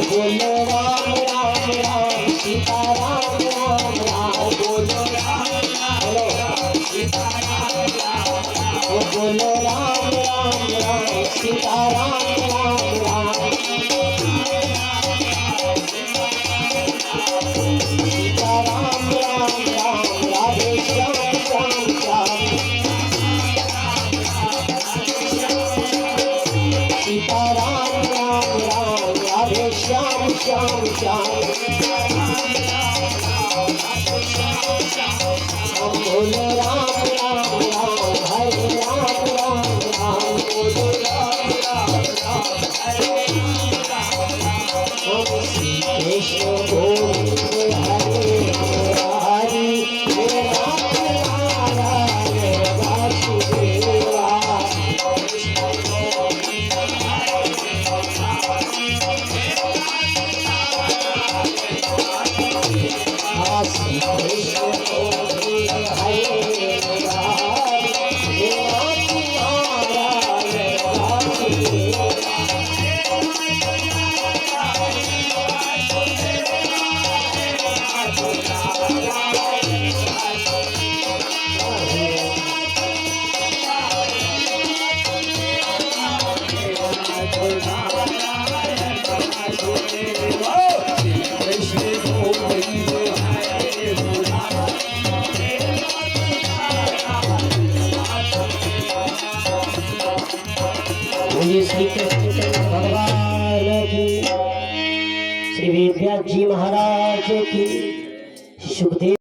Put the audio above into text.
बोलो राम राम राम सीता राम राम राम बोलो राम राम सीता राम राम बोलो राम राम राम सीता राम राम राम सीता राम राम राम राधे श्याम श्याम श्याम सीता राम राम राम राधे श्याम श्याम श्याम बोलो राम राम राम हरे राम राम राम बोलो राम राम राम हरे राम कृष्ण गोविंद हरे हरि हे राम नारायण वासुदेवा श्री कृष्ण गोविंद हरे मुरारी हे राम नारायण वासुदेवा श्री कृष्ण भगवान की, श्री वेद व्यास जी महाराज की, सुखदेव